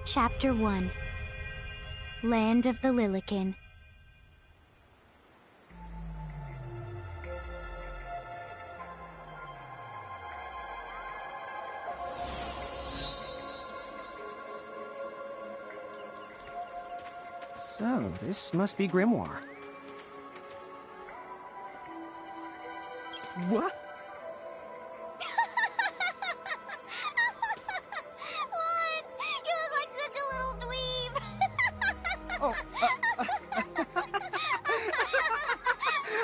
Chapter 1 Land of the Lilican. So, this must be Grimoire. What? What? You look like such a little dweeb. Oh,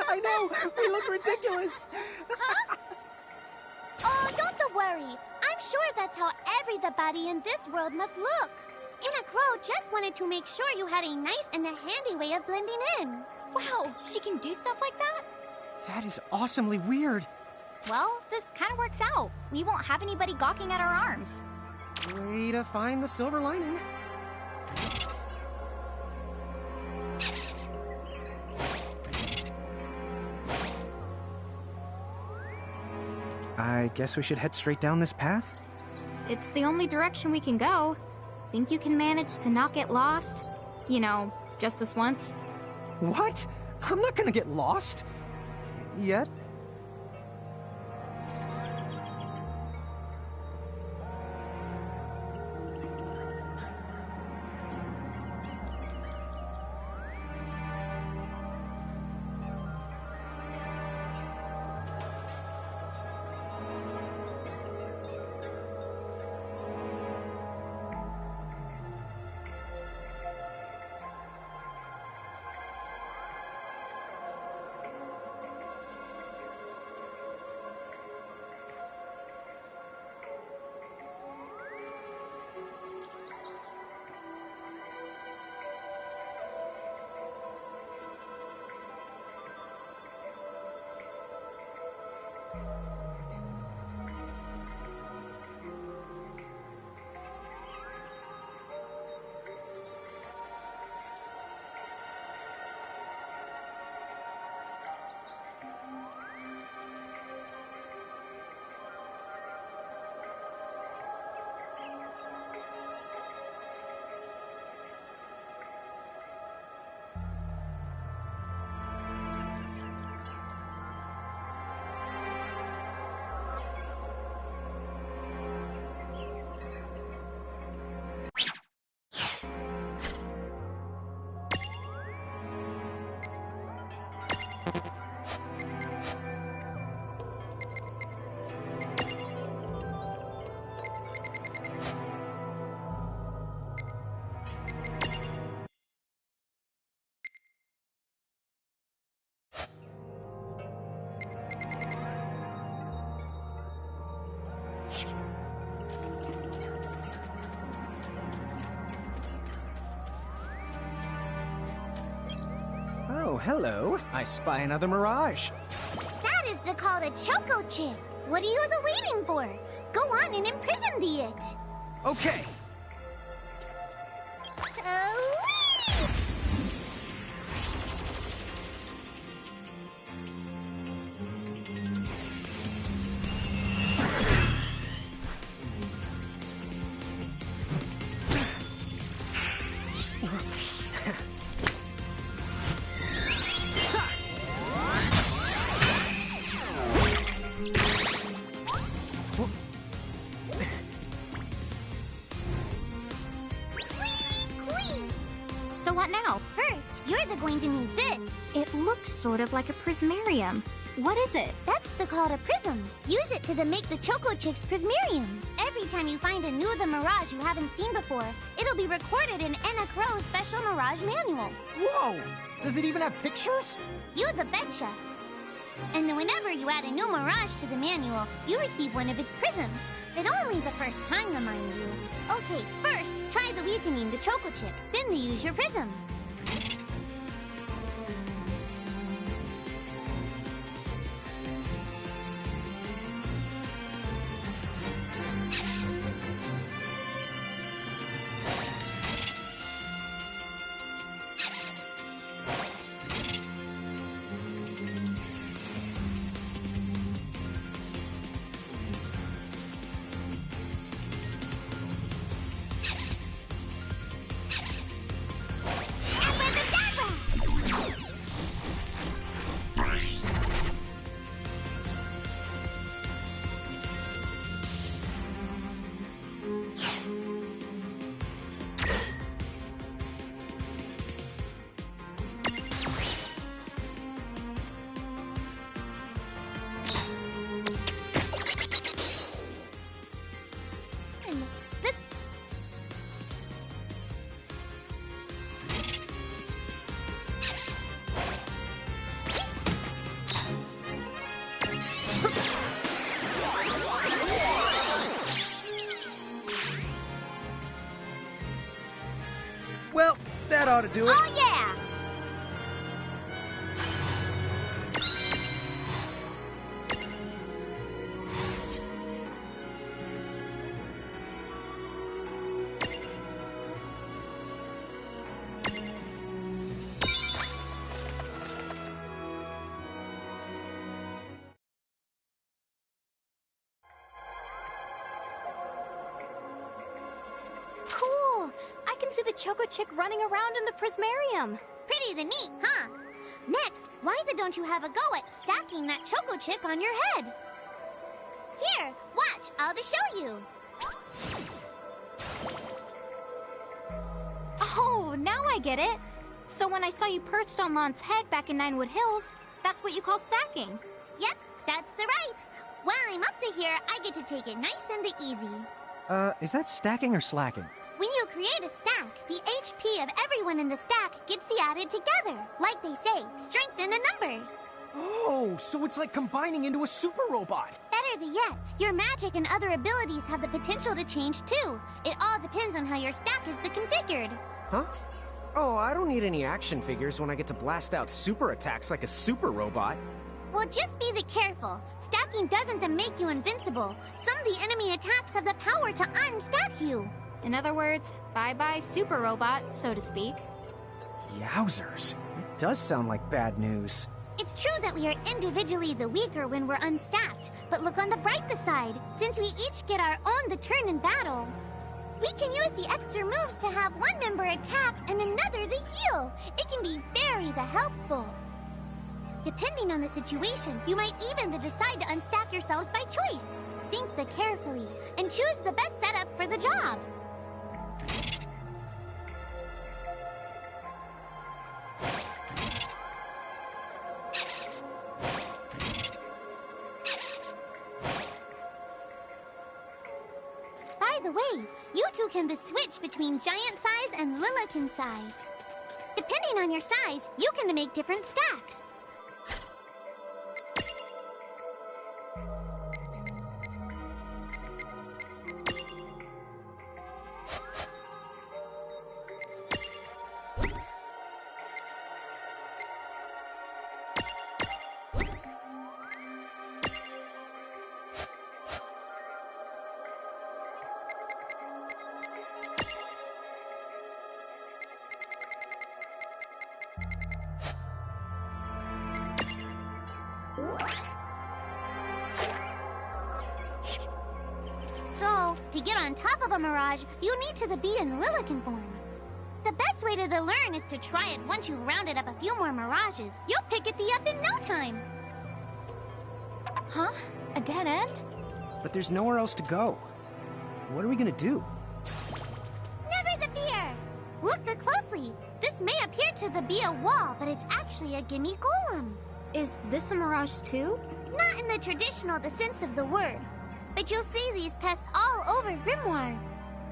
I know! We look ridiculous! Oh, don't worry. I'm sure that's how everybody in this world must look. Anna Crow just wanted to make sure you had a nice and a handy way of blending in. Wow, she can do stuff like that? That is awesomely weird. Well, this kind of works out. We won't have anybody gawking at our arms. Way to find the silver lining. I guess we should head straight down this path? It's the only direction we can go. Think you can manage to not get lost? You know, just this once? What? I'm not gonna get lost. Yet? Oh, hello. I spy another mirage. That is the call to Choco Chip. What are you waiting for? Go on and imprison the it. Okay. So what now? First, you're going to need this. It looks sort of like a prismarium. What is it? That's the call to Prism. Use it to make the Choco Chicks Prismarium. Every time you find a new the Mirage you haven't seen before, it'll be recorded in Anna Crow's special Mirage manual. Whoa! Does it even have pictures? You the betcha. And then whenever you add a new Mirage to the manual, you receive one of its prisms. But only the first time, mind you. Okay, first, try the weakening the Choco Chick. Then they use your prism. That ought to do it. Oh, yeah! Cool! I can see the Choco Chick running around in the Prismarium. Pretty the neat, huh? Next, why don't you have a go at stacking that Choco Chick on your head? Here, watch, I'll just show you. Oh, now I get it. So when I saw you perched on Lon's head back in Ninewood Hills, that's what you call stacking. Yep, that's the right. While I'm up to here, I get to take it nice and easy. Is that stacking or slacking? When you create a stack, the HP of everyone in the stack gets the added together. Like they say, strength in the numbers. Oh, so it's like combining into a super robot. Better yet, your magic and other abilities have the potential to change too. It all depends on how your stack is configured. Huh? Oh, I don't need any action figures when I get to blast out super attacks like a super robot. Well, just be careful. Stacking doesn't make you invincible. Some of the enemy attacks have the power to unstack you. In other words, bye-bye super robot, so to speak. Yowzers. It does sound like bad news. It's true that we are individually the weaker when we're unstacked, but look on the brighter side. Since we each get our own turn in battle, we can use the extra moves to have one member attack and another the heal. It can be very helpful. Depending on the situation, you might even decide to unstack yourselves by choice. Think carefully and choose the best setup for the job. By the way, you two can switch between giant size and Lilican size. Depending on your size, you can make different stacks. So, to get on top of a mirage, you need to be in Lilican form. The best way to learn is to try it once you've rounded up a few more mirages. You'll pick it up in no time. Huh? A dead end? But there's nowhere else to go. What are we gonna do? Never the fear! Look closely. This may appear to be a wall, but it's actually a gimme golem. Is this a mirage too? Not in the traditional sense of the word. But you'll see these pests all over Grimoire.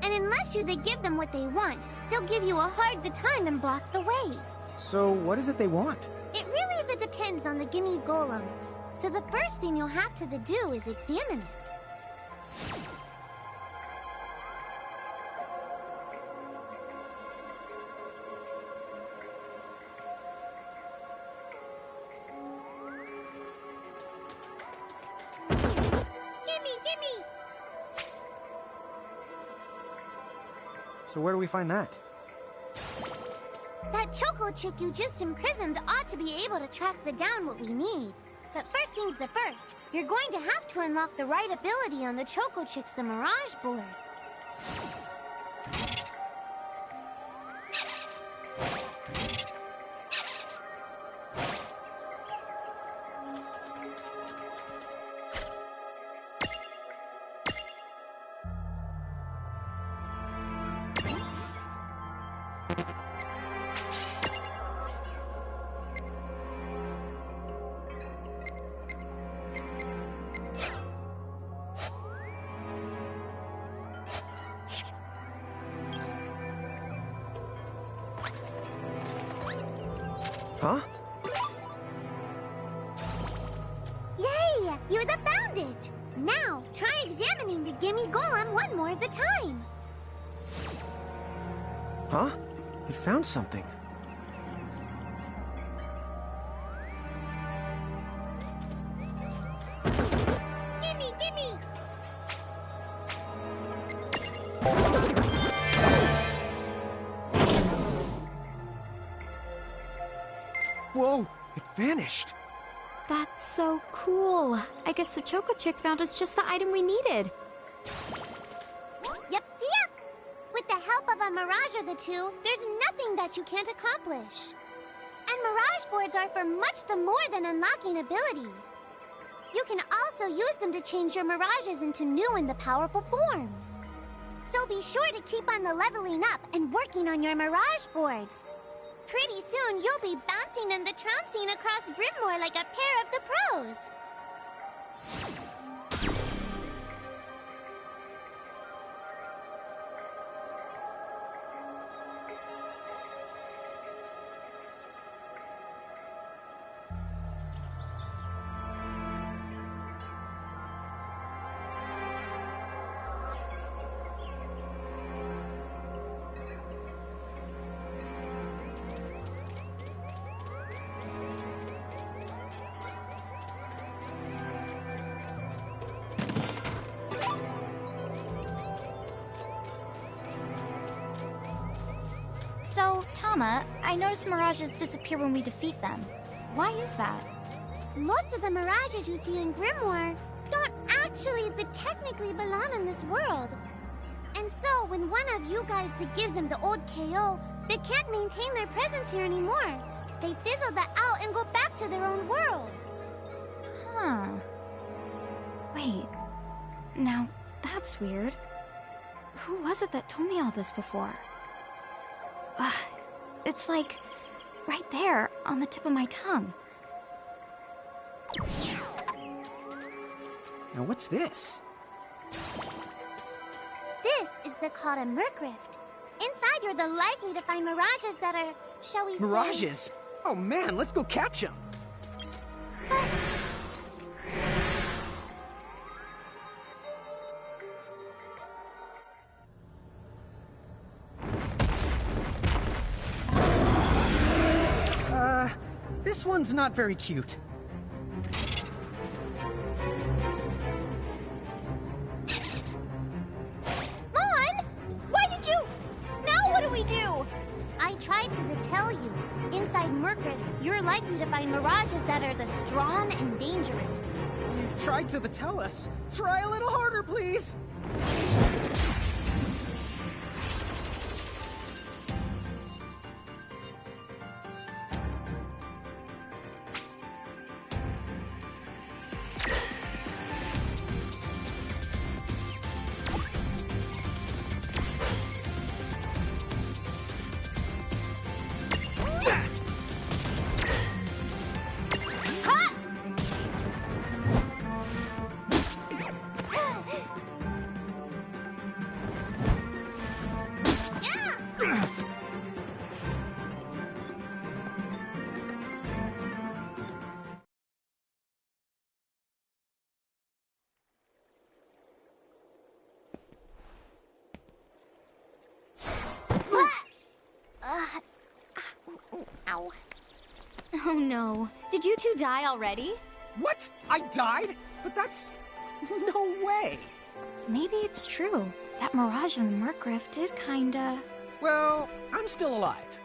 And unless you give them what they want, they'll give you a hard time and block the way. So what is it they want? It really depends on the gimme golem. So the first thing you'll have to do is examine it. Gimme! So where do we find that? That Choco Chick you just imprisoned ought to be able to track down what we need. But first things first, you're going to have to unlock the right ability on the Choco Chick's Mirage board. Huh? Yay! You found it! Now, try examining the gimme golem one more time. Huh? It found something. Gimme, gimme! Whoa, it vanished. That's so cool. I guess the Choco Chick found us just the item we needed. Yep, yep! With the help of a Mirage or the two, there's nothing that you can't accomplish. And Mirage boards are for much the more than unlocking abilities. You can also use them to change your Mirages into new and the powerful forms. So be sure to keep on the leveling up and working on your Mirage boards. Pretty soon, you'll be bouncing and the trouncing across Grimoire like a pair of the pros. So, Tama, I noticed Mirages disappear when we defeat them. Why is that? Most of the Mirages you see in Grimoire don't actually technically belong in this world. And so, when one of you guys gives them the old KO, they can't maintain their presence here anymore. They fizzle that out and go back to their own worlds. Huh. Wait. Now, that's weird. Who was it that told me all this before? It's like right there on the tip of my tongue. Now what's this? This is called a Mercrift. Inside, you're the likely to find Mirages that are, shall we say... Mirages? Oh man, let's go catch them! This one's not very cute. Mon! Why did you... Now what do we do? I tried to tell you. Inside Mercrifts, you're likely to find Mirages that are the strong and dangerous. You tried to tell us. Try a little harder, please! Ow. Oh no. Did you two die already? What? I died? But that's... no way! Maybe it's true. That Mirage in the Mercrif did kinda... Well, I'm still alive.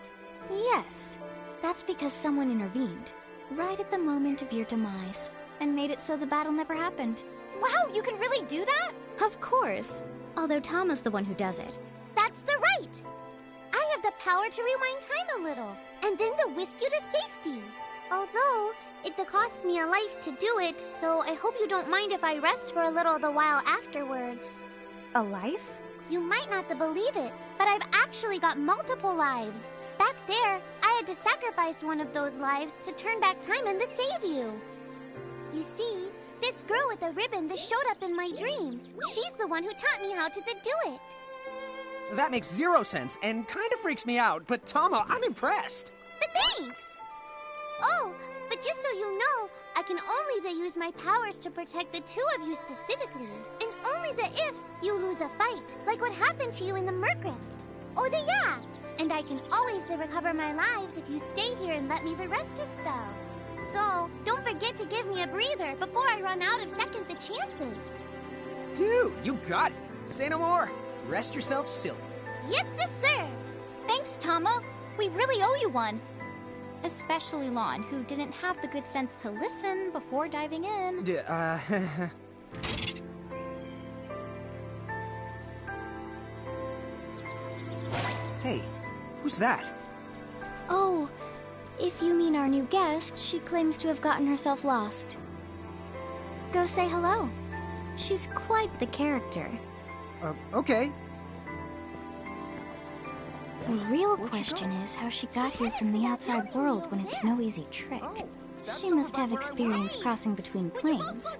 Yes. That's because someone intervened. Right at the moment of your demise. And made it so the battle never happened. Wow, you can really do that? Of course. Although Tama's the one who does it. That's the right! I have the power to rewind time a little, and then to whisk you to safety. Although, it costs me a life to do it, so I hope you don't mind if I rest for a little the while afterwards. A life? You might not believe it, but I've actually got multiple lives. Back there, I had to sacrifice one of those lives to turn back time and to save you. You see, this girl with the ribbon that showed up in my dreams, she's the one who taught me how to do it. That makes zero sense and kind of freaks me out, but Tama, I'm impressed! Thanks! Oh, but just so you know, I can only use my powers to protect the two of you specifically, and only if you lose a fight, like what happened to you in the Mercrift. Oh, yeah! And I can always recover my lives if you stay here and let me the rest a spell. So, don't forget to give me a breather before I run out of second the chances. Dude, you got it. Say no more. Rest yourself silly. Yes, sir. Thanks, Tama. We really owe you one. Especially Lon, who didn't have the good sense to listen before diving in. Hey, who's that? Oh, if you mean our new guest, she claims to have gotten herself lost. Go say hello. She's quite the character. Okay. The real question is how she got here from the outside world when it's no easy trick. She must have experience crossing between planes.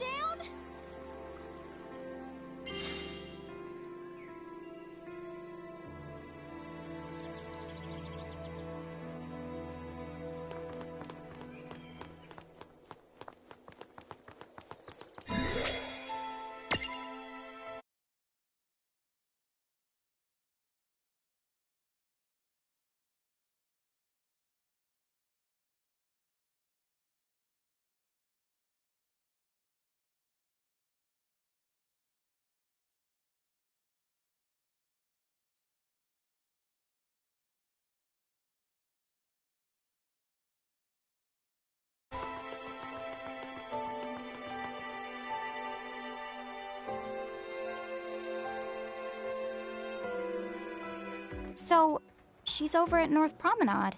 So, she's over at North Promenade.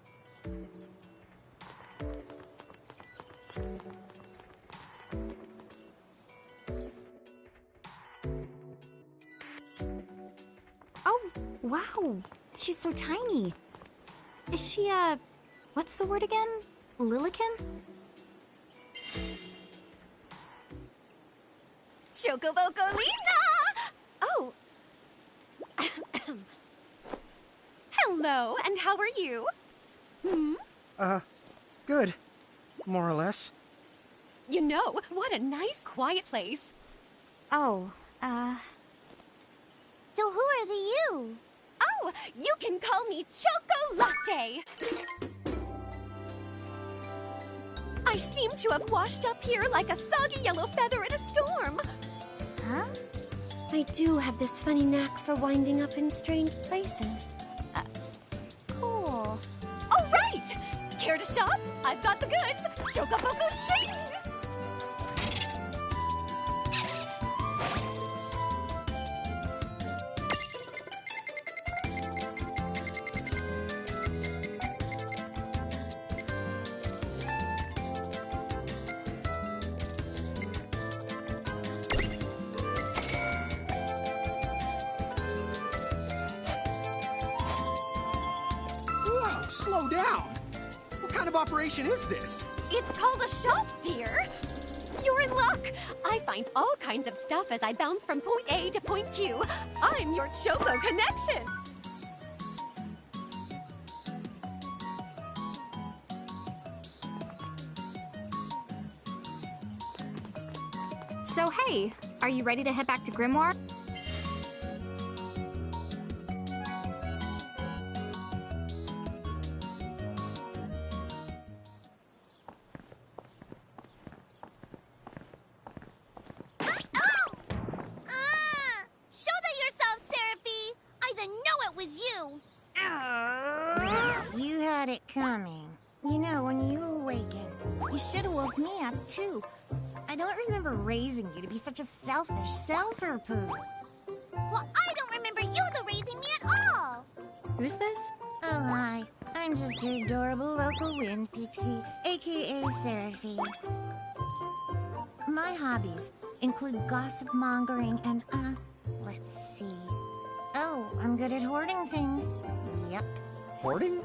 Oh, wow. She's so tiny. Is she, what's the word again? Lilican? Chocobocolina! Oh. Hello, and how are you? Good. More or less. You know, what a nice, quiet place. Oh, So who are the you? Oh, you can call me Chocolate. I seem to have washed up here like a soggy yellow feather in a storm. huh? I do have this funny knack for winding up in strange places. Cool. All right! Care to shop? I've got the goods. Chocoboco chaine! Whoa, slow down. What kind of operation is this? It's called a shop, dear. You're in luck. I find all kinds of stuff as I bounce from point A to point Q. I'm your Choco connection. So hey, are you ready to head back to Grimoire? Shoulder yourself, Seraphie! I didn't know it was you! You had it coming. You know, when you awakened, you should have woke me up, too. I don't remember raising you to be such a selfish self-poo. Well, I don't remember you raising me at all! Who's this? Oh, hi. I'm just your adorable local wind pixie, aka Seraphie. My hobbies include gossip mongering and, let's see. Oh, I'm good at hoarding things. Yep. Hoarding?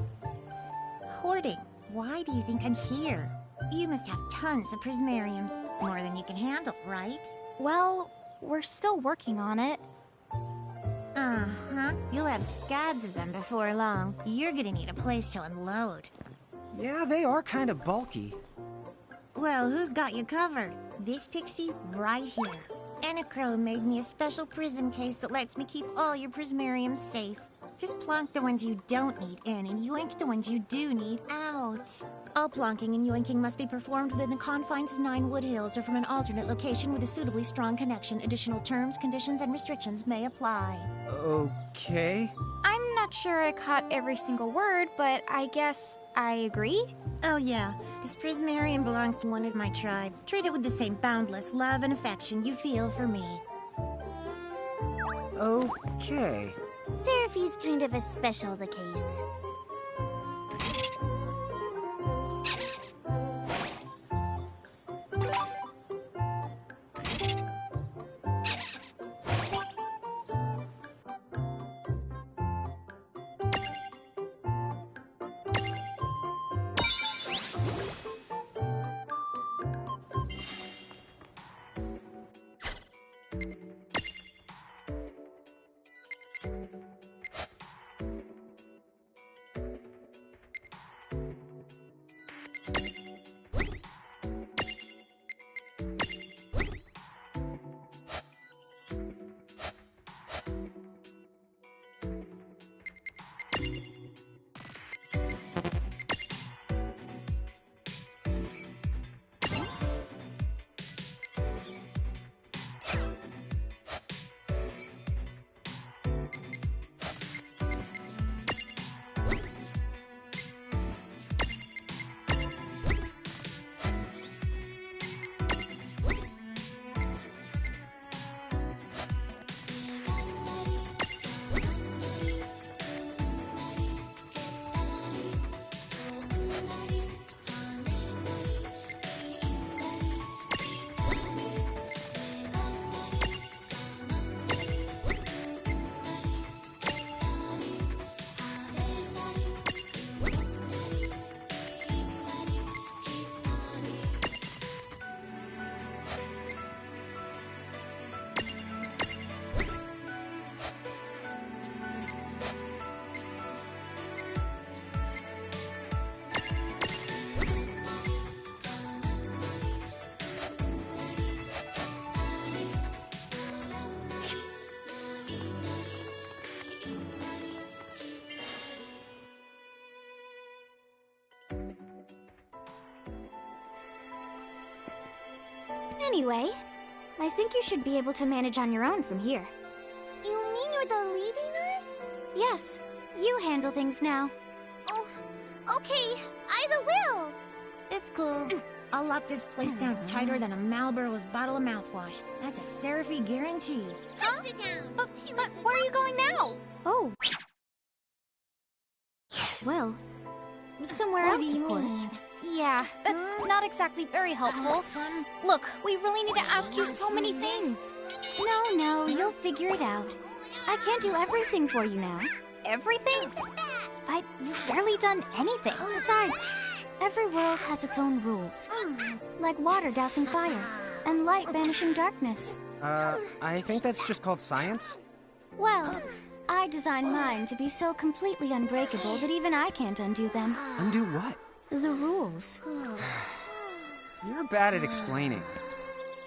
Hoarding. Why do you think I'm here? You must have tons of prismariums. More than you can handle, right? Well, we're still working on it. Uh-huh. You'll have scads of them before long. You're gonna need a place to unload. Yeah, they are kind of bulky. Well, who's got you covered? This pixie right here. Anacro made me a special prism case that lets me keep all your prismariums safe. Just plonk the ones you don't need in and yoink the ones you do need out. All plonking and yoinking must be performed within the confines of 9 Wood Hills or from an alternate location with a suitably strong connection. Additional terms, conditions, and restrictions may apply. Okay. I'm not sure I caught every single word, but I guess I agree. Oh yeah, this prismarium belongs to one of my tribe. Treat it with the same boundless love and affection you feel for me. Okay. Seraphi's kind of a special the case. Anyway, I think you should be able to manage on your own from here. You mean you're the leaving us? Yes, you handle things now. Oh, okay. Either will. It's cool. I'll lock this place down tighter than a Marlboro's bottle of mouthwash. That's a Seraphy guarantee. Huh? Sit down. But where are you going now? Oh. Well, somewhere What else, do you of course. mean? Yeah, that's not exactly very helpful. Look, we really need to ask you so many things. No, you'll figure it out. I can't do everything for you now. Everything? But you've barely done anything. Besides, every world has its own rules. Like water dousing fire, and light banishing darkness. I think that's just called science. Well, I designed mine to be so completely unbreakable that even I can't undo them. Undo what? The rules. You're bad at explaining.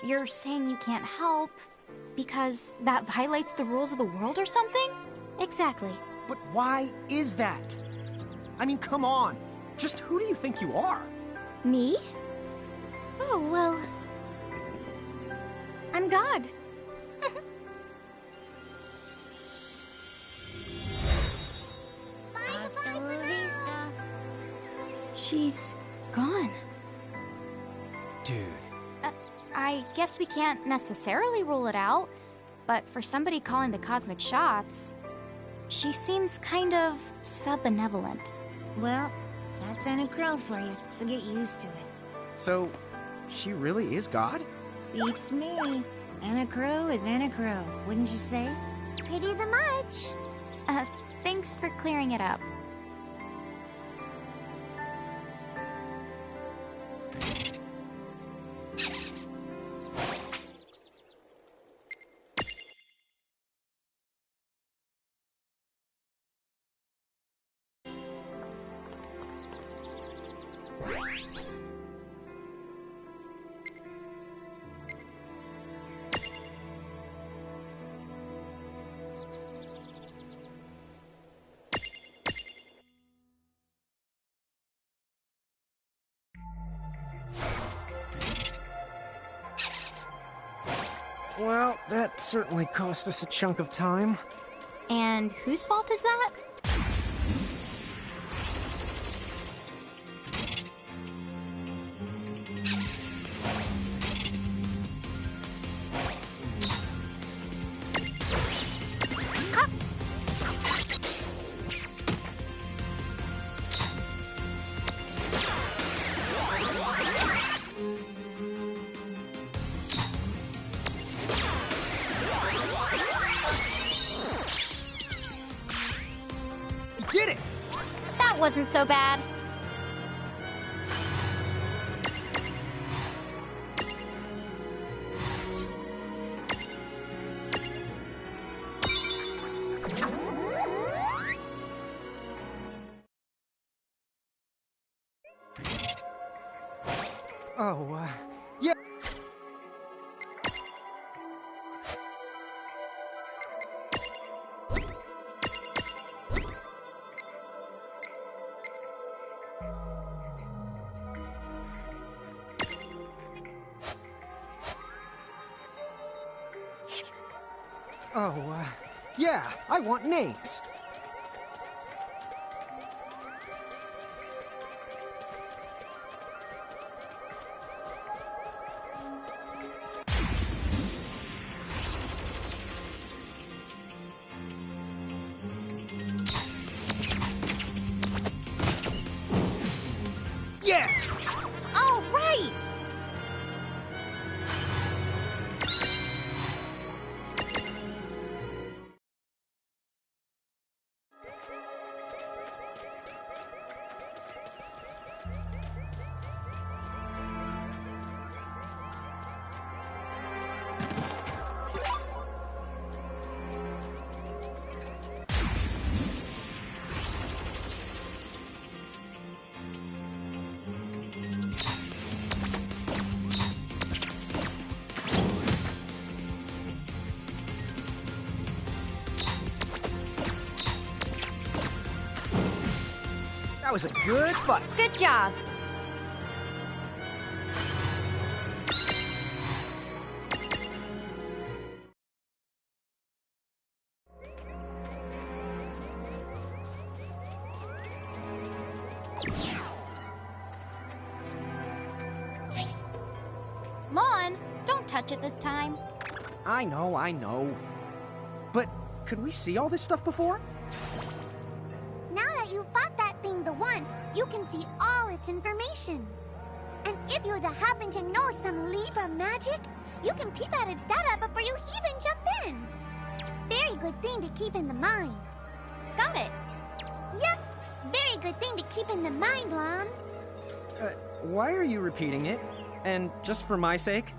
You're saying you can't help because that violates the rules of the world or something? Exactly. But why is that? I mean, come on. Just who do you think you are? Me? Oh, well... I'm God. Hasta la vista. She's gone. Dude. I guess we can't necessarily rule it out, but for somebody calling the cosmic shots, she seems kind of sub-benevolent. Well, that's Anacro for you, so get used to it. So, she really is God? Beats me. Anacro is Anacro, wouldn't you say? Pretty the much. Thanks for clearing it up. Well, that certainly cost us a chunk of time. And whose fault is that? Did it! That wasn't so bad. Oh, yeah. Oh, yeah, I want names. Yeah! All right! That was a good fight. Good job. Lon, don't touch it this time. I know. But could we see all this stuff before? Now that you've fought that thing the once, you can see all its information. And if you'd happen to know some Libra magic, you can peep at its data before you even jump in. Very good thing to keep in the mind. Got it. Yep, very good thing to keep in the mind, Lon. Why are you repeating it? And just for my sake?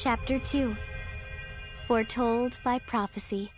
Chapter 2. Foretold by Prophecy.